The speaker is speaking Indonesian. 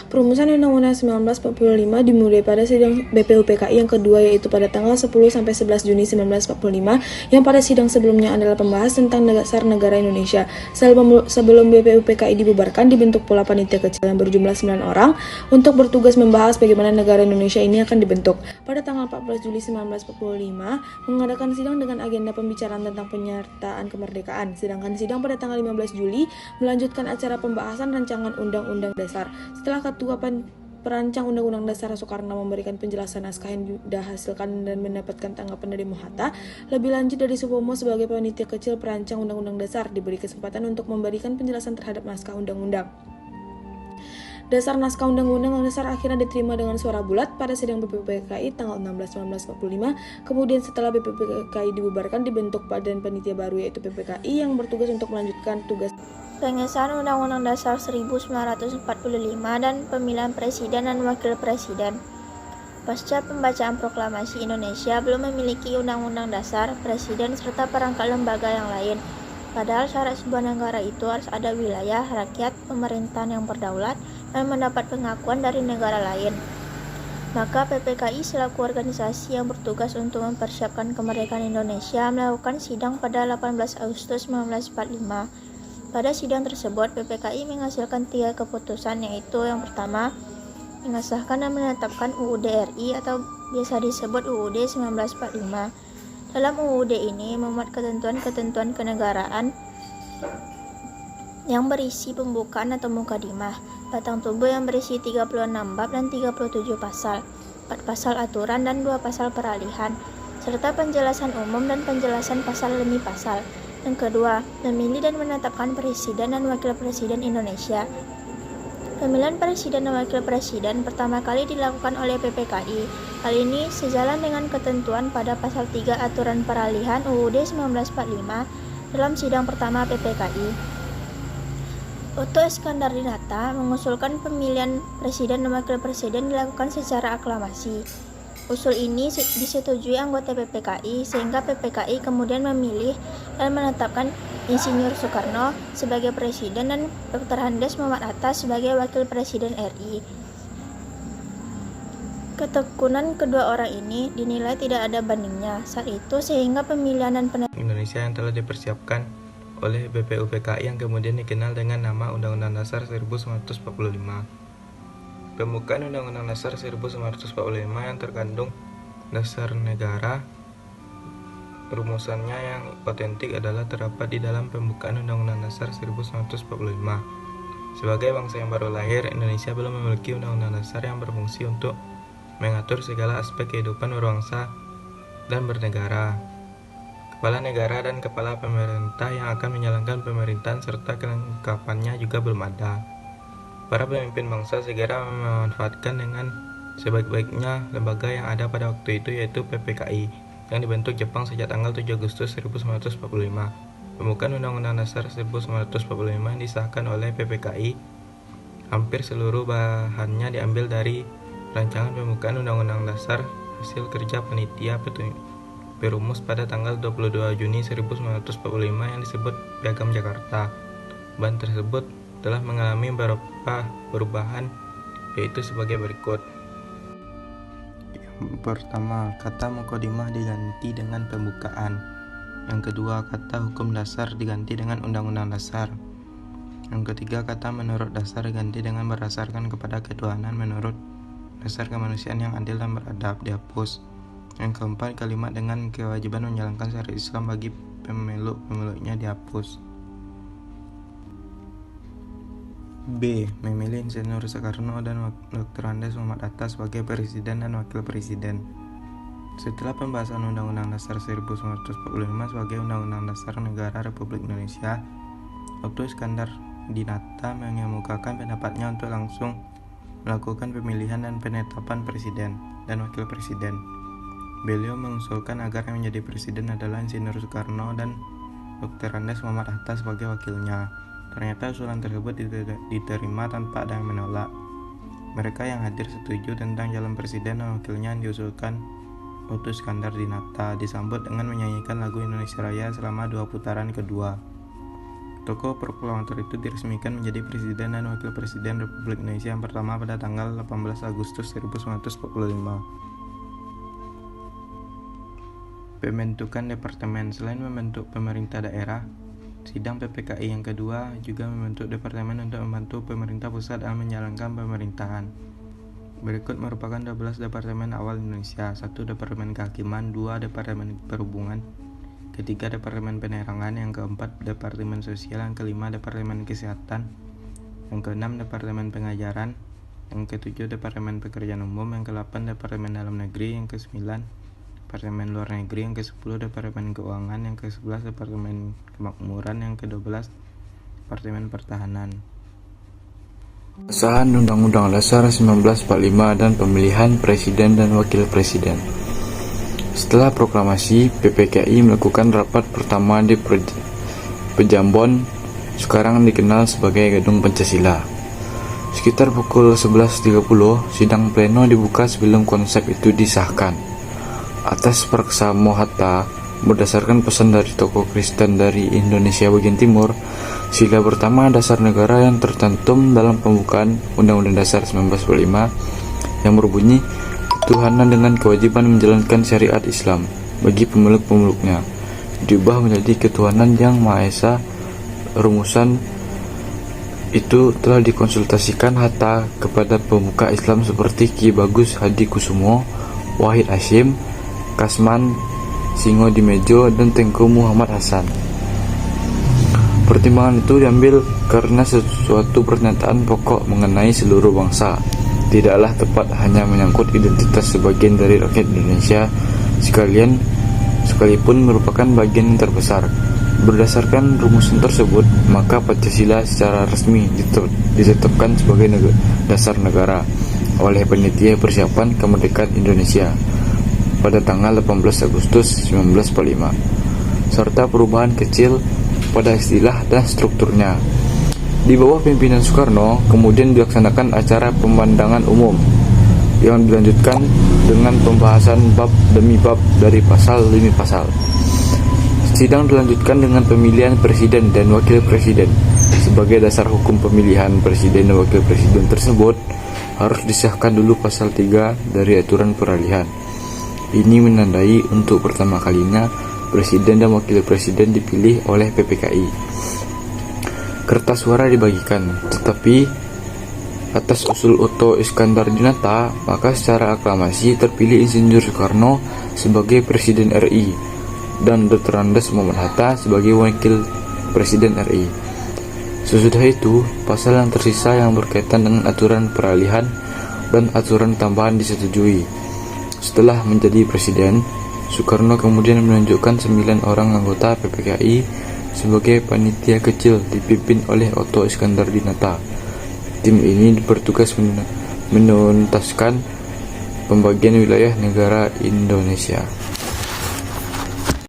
Perumusan Undang-Undang 1945 dimulai pada sidang BPUPKI yang kedua, yaitu pada tanggal 10-11 Juni 1945, yang pada sidang sebelumnya adalah pembahas tentang dasar negara Indonesia. Sebelum BPUPKI dibubarkan, dibentuk pula panitia kecil yang berjumlah 9 orang untuk bertugas membahas bagaimana negara Indonesia ini akan dibentuk. Pada tanggal 14 Juli 1945, mengadakan sidang dengan agenda pembicaraan tentang penyertaan kemerdekaan. Sedangkan sidang pada tanggal 15 Juli melanjutkan acara pembahasan rancangan Undang-Undang Dasar. Setelah Ketua Perancang Undang-Undang Dasar Soekarno memberikan penjelasan naskah yang dihasilkan dan mendapatkan tanggapan dari Muhatta, lebih lanjut dari Supomo sebagai panitia kecil perancang Undang-Undang Dasar diberi kesempatan untuk memberikan penjelasan terhadap naskah undang-undang. Dasar naskah Undang-Undang Dasar akhirnya diterima dengan suara bulat pada sidang BPUPKI tanggal 16/1945. Kemudian setelah BPUPKI dibubarkan, dibentuk badan panitia baru yaitu PPKI yang bertugas untuk melanjutkan tugas pengesahan Undang-Undang Dasar 1945 dan pemilihan Presiden dan Wakil Presiden. Pasca pembacaan Proklamasi Indonesia belum memiliki Undang-Undang Dasar, Presiden, serta perangkat lembaga yang lain. Padahal syarat sebuah negara itu harus ada wilayah, rakyat, pemerintahan yang berdaulat, dan mendapat pengakuan dari negara lain. Maka PPKI selaku organisasi yang bertugas untuk mempersiapkan kemerdekaan Indonesia melakukan sidang pada 18 Agustus 1945. Pada sidang tersebut, PPKI menghasilkan 3 keputusan, yaitu yang pertama, mengesahkan dan menetapkan UUD RI atau biasa disebut UUD 1945. Dalam UUD ini memuat ketentuan-ketentuan kenegaraan yang berisi pembukaan atau mukadimah, batang tubuh yang berisi 36 bab dan 37 pasal, 4 pasal aturan dan 2 pasal peralihan, serta penjelasan umum dan penjelasan pasal demi pasal. Yang kedua, memilih dan menetapkan Presiden dan Wakil Presiden Indonesia. Pemilihan Presiden dan Wakil Presiden pertama kali dilakukan oleh PPKI. Hal ini sejalan dengan ketentuan pada pasal 3 Aturan Peralihan UUD 1945 dalam sidang pertama PPKI. Otto Iskandar Dinata mengusulkan pemilihan Presiden dan Wakil Presiden dilakukan secara aklamasi. Usul ini disetujui anggota PPKI sehingga PPKI kemudian memilih dan menetapkan Insinyur Soekarno sebagai Presiden dan Dr. Andes Muhammad Hatta sebagai Wakil Presiden RI. Ketekunan kedua orang ini dinilai tidak ada bandingnya saat itu sehingga pemilihan dan Indonesia yang telah dipersiapkan oleh BPUPKI yang kemudian dikenal dengan nama Undang-Undang Dasar 1945. Pembukaan Undang-Undang Dasar 1945 yang terkandung dasar negara, rumusannya yang otentik adalah terdapat di dalam pembukaan Undang-Undang Dasar 1945. Sebagai bangsa yang baru lahir, Indonesia belum memiliki Undang-Undang Dasar yang berfungsi untuk mengatur segala aspek kehidupan berbangsa dan bernegara. Kepala negara dan kepala pemerintah yang akan menjalankan pemerintahan serta kelengkapannya juga belum ada. Para pemimpin bangsa segera memanfaatkan dengan sebaik-baiknya lembaga yang ada pada waktu itu, yaitu PPKI yang dibentuk Jepang sejak tanggal 7 Agustus 1945. Pembukaan Undang-Undang Dasar 1945 yang disahkan oleh PPKI, hampir seluruh bahannya diambil dari rancangan pembukaan Undang-Undang Dasar hasil kerja panitia perumus pada tanggal 22 Juni 1945 yang disebut Piagam Jakarta. Bahan tersebut telah mengalami beberapa perubahan, yaitu sebagai berikut. Yang pertama, kata mukadimah diganti dengan pembukaan. Yang kedua, kata hukum dasar diganti dengan Undang-Undang Dasar. Yang ketiga, kata menurut dasar diganti dengan berdasarkan kepada ketuhanan menurut dasar kemanusiaan yang adil dan beradab dihapus. Yang keempat, kalimat dengan kewajiban menjalankan syariat Islam bagi pemeluk-pemeluknya dihapus. B. Memilih Insinyur Soekarno dan Dr. Andes Muhammad Hatta sebagai Presiden dan Wakil Presiden. Setelah pembahasan Undang-Undang Dasar 1945 sebagai Undang-Undang Dasar Negara Republik Indonesia, Otto Iskandar Dinata mengemukakan pendapatnya untuk langsung melakukan pemilihan dan penetapan Presiden dan Wakil Presiden. Beliau mengusulkan agar yang menjadi presiden adalah Insinyur Soekarno dan Dr. Andes Muhammad Hatta sebagai wakilnya. Ternyata usulan tersebut diterima tanpa ada yang menolak. Mereka yang hadir setuju tentang calon presiden dan wakilnya yang diusulkan Otto Iskandar Dinata disambut dengan menyanyikan lagu Indonesia Raya selama 2 putaran kedua. Tokoh proklamator itu diresmikan menjadi Presiden dan Wakil Presiden Republik Indonesia yang pertama pada tanggal 18 Agustus 1945. Pembentukan departemen. Selain membentuk pemerintah daerah, sidang PPKI yang kedua juga membentuk departemen untuk membantu pemerintah pusat dalam menjalankan pemerintahan. Berikut merupakan 12 departemen awal Indonesia: 1. Departemen Kehakiman, 2. Departemen Perhubungan, ketiga Departemen Penerangan, yang keempat Departemen Sosial, yang kelima Departemen Kesehatan, yang keenam Departemen Pengajaran, yang ketujuh Departemen Pekerjaan Umum, yang ke-8 Departemen Dalam Negeri, yang ke-9 Departemen Luar Negeri, yang ke-10 Departemen Keuangan, yang ke-11 Departemen Kemakmuran, yang ke-12 Departemen Pertahanan. Pengesahan Undang-Undang Dasar 1945 dan pemilihan Presiden dan Wakil Presiden. Setelah proklamasi, PPKI melakukan rapat pertama di Pejambon, sekarang dikenal sebagai Gedung Pancasila. Sekitar pukul 11.30, sidang pleno dibuka sebelum konsep itu disahkan. Atas Praksamo Hatta, berdasarkan pesan dari tokoh Kristen dari Indonesia bagian timur, sila pertama dasar negara yang tercantum dalam pembukaan Undang-Undang Dasar 1945 yang berbunyi ketuhanan dengan kewajiban menjalankan syariat Islam bagi pemeluk-pemeluknya diubah menjadi ketuhanan yang Maha Esa. Rumusan itu telah dikonsultasikan Hatta kepada pemuka Islam seperti Ki Bagus Hadi Kusumo, Wahid Hasyim, Kasman Singo-Dimejo, dan Tengku Muhammad Hasan. Pertimbangan itu diambil karena sesuatu pernyataan pokok mengenai seluruh bangsa tidaklah tepat hanya menyangkut identitas sebagian dari rakyat Indonesia sekalipun merupakan bagian yang terbesar. Berdasarkan rumusan tersebut, maka Pancasila secara resmi ditetapkan sebagai dasar negara oleh Panitia Persiapan Kemerdekaan Indonesia pada tanggal 18 Agustus 1945, serta perubahan kecil pada istilah dan strukturnya. Di bawah pimpinan Soekarno, kemudian dilaksanakan acara pemandangan umum yang dilanjutkan dengan pembahasan bab demi bab dari pasal demi pasal. Sidang dilanjutkan dengan pemilihan presiden dan wakil presiden. Sebagai dasar hukum pemilihan presiden dan wakil presiden tersebut, harus disahkan dulu pasal 3 dari aturan peralihan. Ini menandai untuk pertama kalinya presiden dan wakil presiden dipilih oleh PPKI. Kertas suara dibagikan, tetapi atas usul Otto Iskandar Dinata, maka secara aklamasi terpilih Insinyur Soekarno sebagai Presiden RI dan Dr. Andes Muhammad Hatta sebagai Wakil Presiden RI. Sesudah itu, pasal yang tersisa yang berkaitan dengan aturan peralihan dan aturan tambahan disetujui. Setelah menjadi Presiden, Soekarno kemudian menunjukkan 9 orang anggota PPKI sebagai panitia kecil dipimpin oleh Otto Iskandar Dinata. Tim ini bertugas menuntaskan pembagian wilayah negara Indonesia.